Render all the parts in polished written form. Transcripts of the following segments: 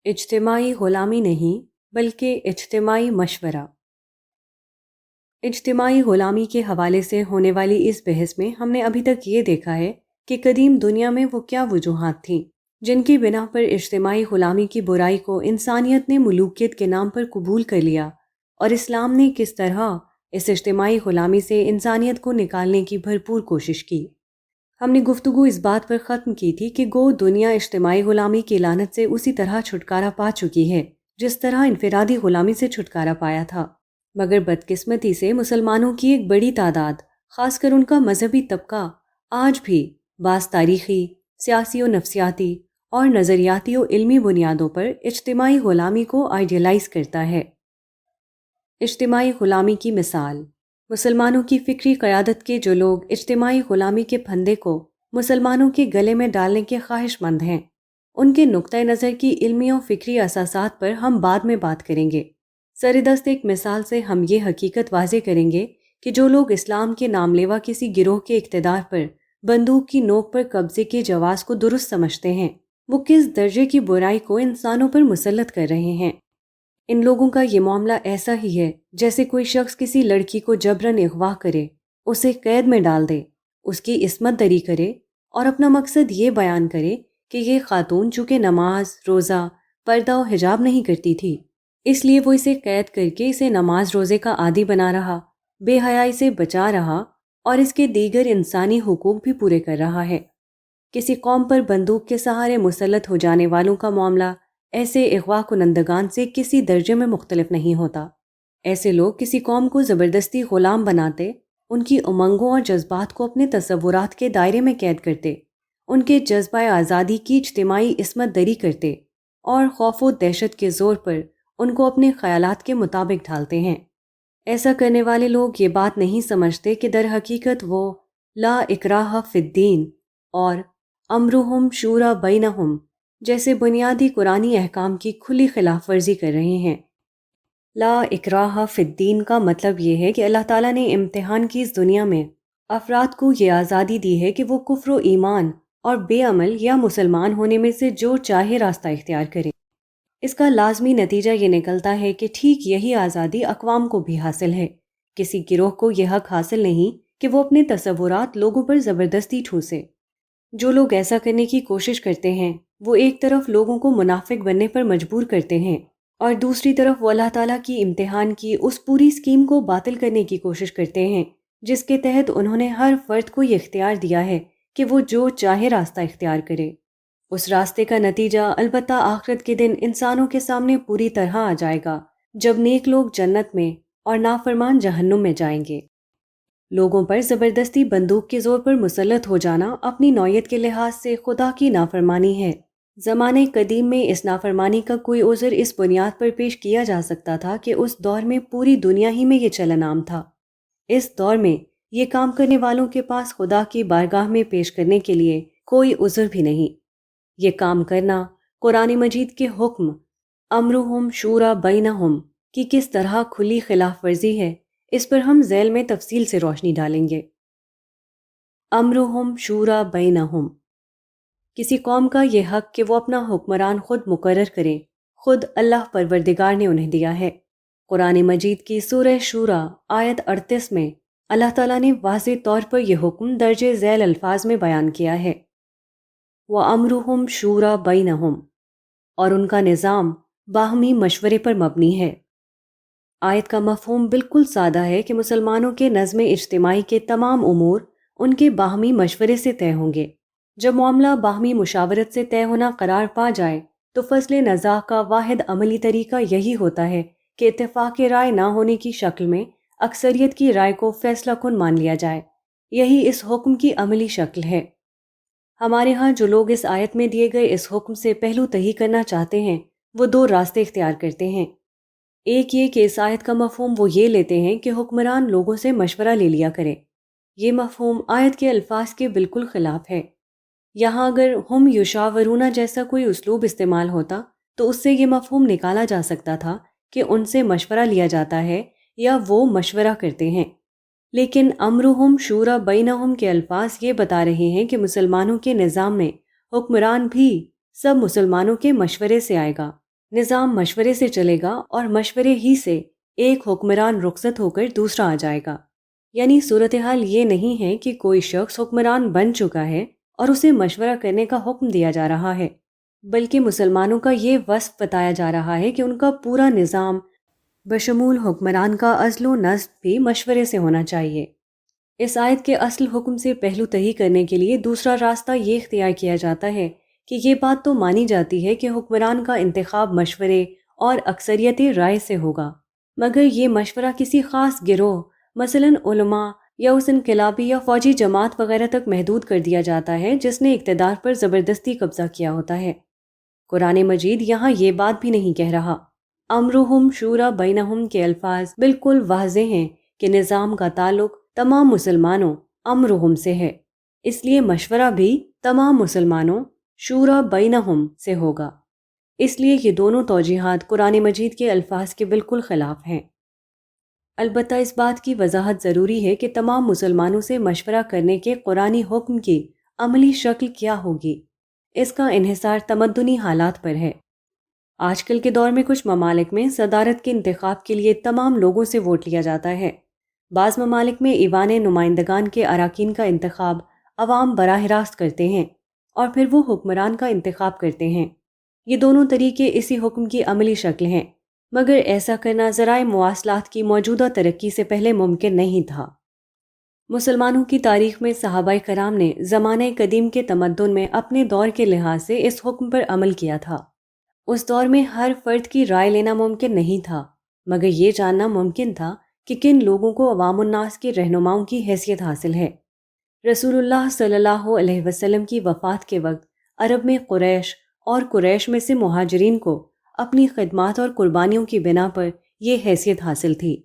اجتماعی غلامی نہیں بلکہ اجتماعی مشورہ۔ اجتماعی غلامی کے حوالے سے ہونے والی اس بحث میں ہم نے ابھی تک یہ دیکھا ہے کہ قدیم دنیا میں وہ کیا وجوہات تھیں جن کی بنا پر اجتماعی غلامی کی برائی کو انسانیت نے ملوکیت کے نام پر قبول کر لیا، اور اسلام نے کس طرح اس اجتماعی غلامی سے انسانیت کو نکالنے کی بھرپور کوشش کی۔ ہم نے گفتگو اس بات پر ختم کی تھی کہ گو دنیا اجتماعی غلامی کی لعنت سے اسی طرح چھٹکارا پا چکی ہے جس طرح انفرادی غلامی سے چھٹکارا پایا تھا، مگر بدقسمتی سے مسلمانوں کی ایک بڑی تعداد، خاص کر ان کا مذہبی طبقہ، آج بھی بعض تاریخی، سیاسی و نفسیاتی اور نظریاتی و علمی بنیادوں پر اجتماعی غلامی کو آئیڈیلائز کرتا ہے۔ اجتماعی غلامی کی مثال: مسلمانوں کی فکری قیادت کے جو لوگ اجتماعی غلامی کے پھندے کو مسلمانوں کے گلے میں ڈالنے کے خواہش مند ہیں، ان کے نقطۂ نظر کی علمی و فکری اساسات پر ہم بعد میں بات کریں گے۔ سردست ایک مثال سے ہم یہ حقیقت واضح کریں گے کہ جو لوگ اسلام کے نام لیوا کسی گروہ کے اقتدار پر بندوق کی نوک پر قبضے کے جواز کو درست سمجھتے ہیں، وہ کس درجے کی برائی کو انسانوں پر مسلط کر رہے ہیں۔ ان لوگوں کا یہ معاملہ ایسا ہی ہے جیسے کوئی شخص کسی لڑکی کو جبراً اغوا کرے، اسے قید میں ڈال دے، اس کی عصمت دری کرے اور اپنا مقصد یہ بیان کرے کہ یہ خاتون چونکہ نماز، روزہ، پردہ و حجاب نہیں کرتی تھی، اس لیے وہ اسے قید کر کے اسے نماز روزے کا عادی بنا رہا، بے حیائی سے بچا رہا اور اس کے دیگر انسانی حقوق بھی پورے کر رہا ہے۔ کسی قوم پر بندوق کے سہارے مسلط ہو جانے والوں کا معاملہ ایسے اغوا کنندگان سے کسی درجے میں مختلف نہیں ہوتا۔ ایسے لوگ کسی قوم کو زبردستی غلام بناتے، ان کی امنگوں اور جذبات کو اپنے تصورات کے دائرے میں قید کرتے، ان کے جذبہ آزادی کی اجتماعی عصمت دری کرتے اور خوف و دہشت کے زور پر ان کو اپنے خیالات کے مطابق ڈھالتے ہیں۔ ایسا کرنے والے لوگ یہ بات نہیں سمجھتے کہ در حقیقت وہ لا اکراہ فی الدین اور امرہم شوری بینہم جیسے بنیادی قرآنی احکام کی کھلی خلاف ورزی کر رہے ہیں۔ لا اکراہ فی الدین کا مطلب یہ ہے کہ اللہ تعالیٰ نے امتحان کی اس دنیا میں افراد کو یہ آزادی دی ہے کہ وہ کفر و ایمان اور بے عمل یا مسلمان ہونے میں سے جو چاہے راستہ اختیار کریں۔ اس کا لازمی نتیجہ یہ نکلتا ہے کہ ٹھیک یہی آزادی اقوام کو بھی حاصل ہے۔ کسی گروہ کو یہ حق حاصل نہیں کہ وہ اپنے تصورات لوگوں پر زبردستی ٹھوسے۔ جو لوگ ایسا کرنے کی کوشش کرتے ہیں وہ ایک طرف لوگوں کو منافق بننے پر مجبور کرتے ہیں اور دوسری طرف وہ اللہ تعالیٰ کی امتحان کی اس پوری اسکیم کو باطل کرنے کی کوشش کرتے ہیں جس کے تحت انہوں نے ہر فرد کو یہ اختیار دیا ہے کہ وہ جو چاہے راستہ اختیار کرے۔ اس راستے کا نتیجہ البتہ آخرت کے دن انسانوں کے سامنے پوری طرح آ جائے گا، جب نیک لوگ جنت میں اور نافرمان جہنم میں جائیں گے۔ لوگوں پر زبردستی بندوق کے زور پر مسلط ہو جانا اپنی نوعیت کے لحاظ سے خدا کی نافرمانی ہے۔ زمانے قدیم میں اس نافرمانی کا کوئی عذر اس بنیاد پر پیش کیا جا سکتا تھا کہ اس دور میں پوری دنیا ہی میں یہ چلن عام تھا۔ اس دور میں یہ کام کرنے والوں کے پاس خدا کی بارگاہ میں پیش کرنے کے لیے کوئی عذر بھی نہیں۔ یہ کام کرنا قرآن مجید کے حکم امرہم شوری بینہم کی کس طرح کھلی خلاف ورزی ہے، اس پر ہم ذیل میں تفصیل سے روشنی ڈالیں گے۔ امرہم شوری بینہم، کسی قوم کا یہ حق کہ وہ اپنا حکمران خود مقرر کریں، خود اللہ پروردگار نے انہیں دیا ہے۔ قرآن مجید کی سورہ شورى آیت 38 میں اللہ تعالیٰ نے واضح طور پر یہ حکم درج ذیل الفاظ میں بیان کیا ہے۔ وَأَمْرُهُمْ شُورَى بَيْنَهُمْ، اور ان کا نظام باہمی مشورے پر مبنی ہے۔ آیت کا مفہوم بالکل سادہ ہے کہ مسلمانوں کے نظم اجتماعی کے تمام امور ان کے باہمی مشورے سے طے ہوں گے۔ جب معاملہ باہمی مشاورت سے طے ہونا قرار پا جائے تو فصل نزاع کا واحد عملی طریقہ یہی ہوتا ہے کہ اتفاق رائے نہ ہونے کی شکل میں اکثریت کی رائے کو فیصلہ کن مان لیا جائے۔ یہی اس حکم کی عملی شکل ہے۔ ہمارے ہاں جو لوگ اس آیت میں دیے گئے اس حکم سے پہلو تہی کرنا چاہتے ہیں وہ دو راستے اختیار کرتے ہیں۔ ایک یہ کہ اس آیت کا مفہوم وہ یہ لیتے ہیں کہ حکمران لوگوں سے مشورہ لے لیا کرے۔ یہ مفہوم آیت کے الفاظ کے بالکل خلاف ہے۔ یہاں اگر ہم یشاورون جیسا کوئی اسلوب استعمال ہوتا تو اس سے یہ مفہوم نکالا جا سکتا تھا کہ ان سے مشورہ لیا جاتا ہے یا وہ مشورہ کرتے ہیں، لیکن امرہم شوری بینہم کے الفاظ یہ بتا رہے ہیں کہ مسلمانوں کے نظام میں حکمران بھی سب مسلمانوں کے مشورے سے آئے گا، نظام مشورے سے چلے گا اور مشورے ہی سے ایک حکمران رخصت ہو کر دوسرا آ جائے گا۔ یعنی صورتحال یہ نہیں ہے کہ کوئی شخص حکمران بن چکا ہے اور اسے مشورہ کرنے کا حکم دیا جا رہا ہے، بلکہ مسلمانوں کا یہ وصف بتایا جا رہا ہے کہ ان کا پورا نظام بشمول حکمران کا عزل و نصب بھی مشورے سے ہونا چاہیے۔ اس آیت کے اصل حکم سے پہلو تہی کرنے کے لیے دوسرا راستہ یہ اختیار کیا جاتا ہے کہ یہ بات تو مانی جاتی ہے کہ حکمران کا انتخاب مشورے اور اکثریت رائے سے ہوگا، مگر یہ مشورہ کسی خاص گروہ مثلاً علماء یا اس انقلابی یا فوجی جماعت وغیرہ تک محدود کر دیا جاتا ہے جس نے اقتدار پر زبردستی قبضہ کیا ہوتا ہے۔ قرآن مجید یہاں یہ بات بھی نہیں کہہ رہا۔ امرہم شورا بینہم کے الفاظ بالکل واضح ہیں کہ نظام کا تعلق تمام مسلمانوں امرہم سے ہے، اس لیے مشورہ بھی تمام مسلمانوں شورا بینہم سے ہوگا۔ اس لیے یہ دونوں توجیہات قرآن مجید کے الفاظ کے بالکل خلاف ہیں۔ البتہ اس بات کی وضاحت ضروری ہے کہ تمام مسلمانوں سے مشورہ کرنے کے قرآنی حکم کی عملی شکل کیا ہوگی۔ اس کا انحصار تمدنی حالات پر ہے۔ آج کل کے دور میں کچھ ممالک میں صدارت کے انتخاب کے لیے تمام لوگوں سے ووٹ لیا جاتا ہے۔ بعض ممالک میں ایوان نمائندگان کے اراکین کا انتخاب عوام براہ راست کرتے ہیں اور پھر وہ حکمران کا انتخاب کرتے ہیں۔ یہ دونوں طریقے اسی حکم کی عملی شکل ہیں، مگر ایسا کرنا ذرائع مواصلات کی موجودہ ترقی سے پہلے ممکن نہیں تھا۔ مسلمانوں کی تاریخ میں صحابہ کرام نے زمانہ قدیم کے تمدن میں اپنے دور کے لحاظ سے اس حکم پر عمل کیا تھا۔ اس دور میں ہر فرد کی رائے لینا ممکن نہیں تھا، مگر یہ جاننا ممکن تھا کہ کن لوگوں کو عوام الناس کے رہنماؤں کی حیثیت حاصل ہے۔ رسول اللہ صلی اللہ علیہ وسلم کی وفات کے وقت عرب میں قریش اور قریش میں سے مہاجرین کو اپنی خدمات اور قربانیوں کی بنا پر یہ حیثیت حاصل تھی۔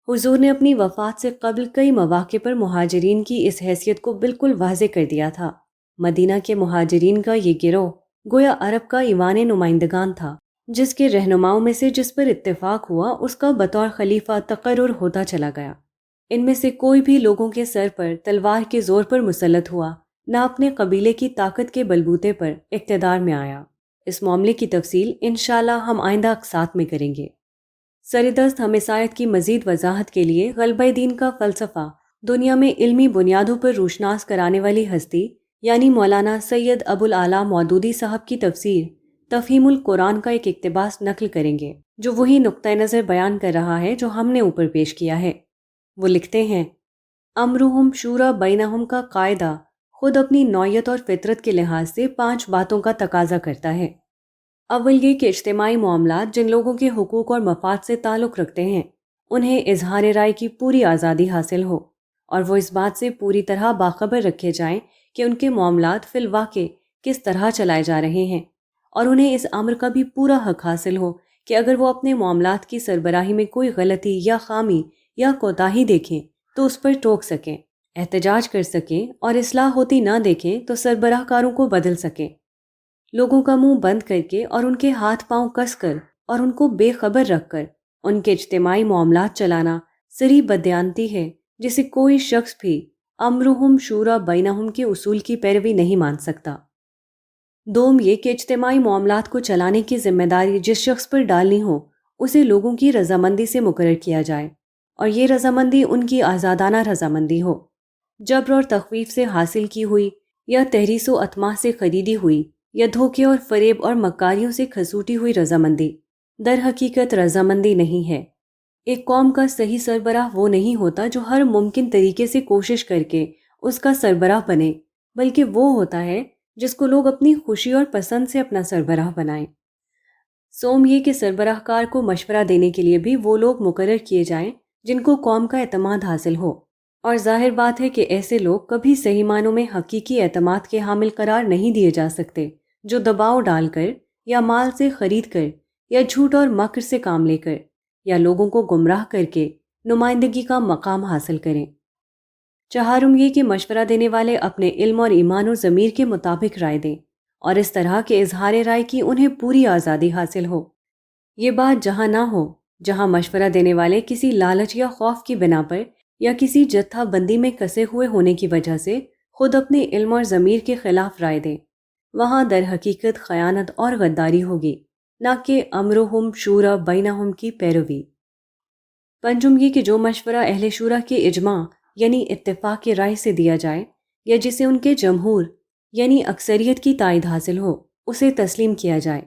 حضور نے اپنی وفات سے قبل کئی مواقع پر مہاجرین کی اس حیثیت کو بالکل واضح کر دیا تھا۔ مدینہ کے مہاجرین کا یہ گروہ گویا عرب کا ایوان نمائندگان تھا، جس کے رہنماؤں میں سے جس پر اتفاق ہوا اس کا بطور خلیفہ تقرر ہوتا چلا گیا۔ ان میں سے کوئی بھی لوگوں کے سر پر تلوار کے زور پر مسلط ہوا، نہ اپنے قبیلے کی طاقت کے بلبوتے پر اقتدار میں آیا۔ اس معاملے کی تفصیل انشاءاللہ ہم آئندہ اقساط میں کریں گے۔ سردست ہم اس آیت کی مزید وضاحت کے لیے غلبہ دین کا فلسفہ دنیا میں علمی بنیادوں پر روشناس کرانے والی ہستی یعنی مولانا سید ابو الاعلیٰ مودودی صاحب کی تفسیر تفہیم القرآن کا ایک اقتباس نقل کریں گے، جو وہی نقطہ نظر بیان کر رہا ہے جو ہم نے اوپر پیش کیا ہے۔ وہ لکھتے ہیں، امرہم شورا بینہم کا قاعدہ خود اپنی نوعیت اور فطرت کے لحاظ سے 5 باتوں کا تقاضا کرتا ہے۔ اول یہ کہ اجتماعی معاملات جن لوگوں کے حقوق اور مفاد سے تعلق رکھتے ہیں انہیں اظہار رائے کی پوری آزادی حاصل ہو، اور وہ اس بات سے پوری طرح باخبر رکھے جائیں کہ ان کے معاملات فی الواقع کس طرح چلائے جا رہے ہیں، اور انہیں اس امر کا بھی پورا حق حاصل ہو کہ اگر وہ اپنے معاملات کی سربراہی میں کوئی غلطی یا خامی یا کوتاہی دیکھیں تو اس پر ٹوک سکیں، احتجاج کر سکیں، اور اصلاح ہوتی نہ دیکھیں تو سربراہ کاروں کو بدل سکیں۔ لوگوں کا منہ بند کر کے اور ان کے ہاتھ پاؤں کس کر اور ان کو بے خبر رکھ کر ان کے اجتماعی معاملات چلانا صریح بددیانتی ہے، جسے کوئی شخص بھی امرہم شورا بینہم کے اصول کی پیروی نہیں مان سکتا۔ دوم یہ کہ اجتماعی معاملات کو چلانے کی ذمہ داری جس شخص پر ڈالنی ہو اسے لوگوں کی رضامندی سے مقرر کیا جائے، اور یہ رضامندی ان کی آزادانہ رضامندی ہو، جبر اور تخویف سے حاصل کی ہوئی یا تحریص و اطماع سے خریدی ہوئی یا دھوکے اور فریب اور مکاریوں سے کھسوٹی ہوئی رضامندی در حقیقت رضامندی نہیں ہے۔ ایک قوم کا صحیح سربراہ وہ نہیں ہوتا جو ہر ممکن طریقے سے کوشش کر کے اس کا سربراہ بنے، بلکہ وہ ہوتا ہے جس کو لوگ اپنی خوشی اور پسند سے اپنا سربراہ بنائیں۔ سوم یہ کہ سربراہ کار کو مشورہ دینے کے لیے بھی وہ لوگ مقرر کیے جائیں جن کو قوم کا اعتماد حاصل ہو، اور ظاہر بات ہے کہ ایسے لوگ کبھی صحیح معنوں میں حقیقی اعتماد کے حامل قرار نہیں دیے جا سکتے، جو دباؤ ڈال کر یا مال سے خرید کر یا جھوٹ اور مکر سے کام لے کر یا لوگوں کو گمراہ کر کے نمائندگی کا مقام حاصل کریں۔ چہارم یہ کہ مشورہ دینے والے اپنے علم اور ایمان و ضمیر کے مطابق رائے دیں، اور اس طرح کے اظہار رائے کی انہیں پوری آزادی حاصل ہو۔ یہ بات جہاں نہ ہو جہاں مشورہ دینے والے کسی لالچ یا خوف کی بنا پر یا کسی جتھا بندی میں کسے ہوئے ہونے کی وجہ سے خود اپنے علم اور ضمیر کے خلاف رائے دیں، وہاں در حقیقت خیانت اور غداری ہوگی، نہ کہ امرہم شورا بینہم کی پیروی۔ پنجم یہ کہ جو مشورہ اہل شورا کے اجماع یعنی اتفاق کی رائے سے دیا جائے یا جسے ان کے جمہور یعنی اکثریت کی تائید حاصل ہو اسے تسلیم کیا جائے،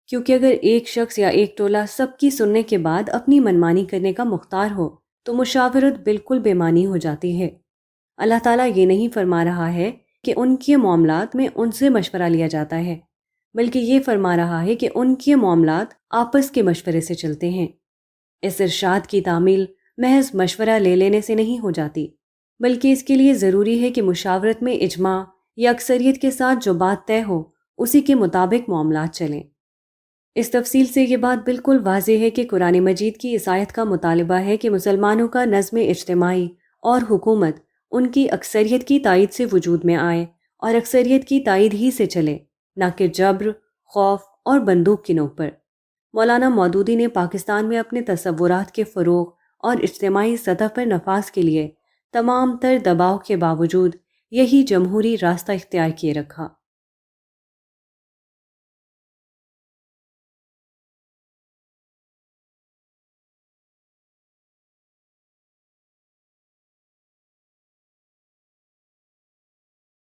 کیونکہ اگر ایک شخص یا ایک ٹولہ سب کی سننے کے بعد اپنی منمانی کرنے کا مختار ہو تو مشاورت بالکل بے معنی ہو جاتی ہے۔ اللہ تعالیٰ یہ نہیں فرما رہا ہے کہ ان کے معاملات میں ان سے مشورہ لیا جاتا ہے، بلکہ یہ فرما رہا ہے کہ ان کے معاملات آپس کے مشورے سے چلتے ہیں۔ اس ارشاد کی تعمیل محض مشورہ لے لینے سے نہیں ہو جاتی، بلکہ اس کے لیے ضروری ہے کہ مشاورت میں اجماع یا اکثریت کے ساتھ جو بات طے ہو اسی کے مطابق معاملات چلیں۔ اس تفصیل سے یہ بات بالکل واضح ہے کہ قرآن مجید کی اس آیت کا مطالبہ ہے کہ مسلمانوں کا نظم اجتماعی اور حکومت ان کی اکثریت کی تائید سے وجود میں آئے اور اکثریت کی تائید ہی سے چلے، نہ کہ جبر، خوف اور بندوق کی نوک پر۔ مولانا مودودی نے پاکستان میں اپنے تصورات کے فروغ اور اجتماعی سطح پر نفاذ کے لیے تمام تر دباؤ کے باوجود یہی جمہوری راستہ اختیار کیے رکھا۔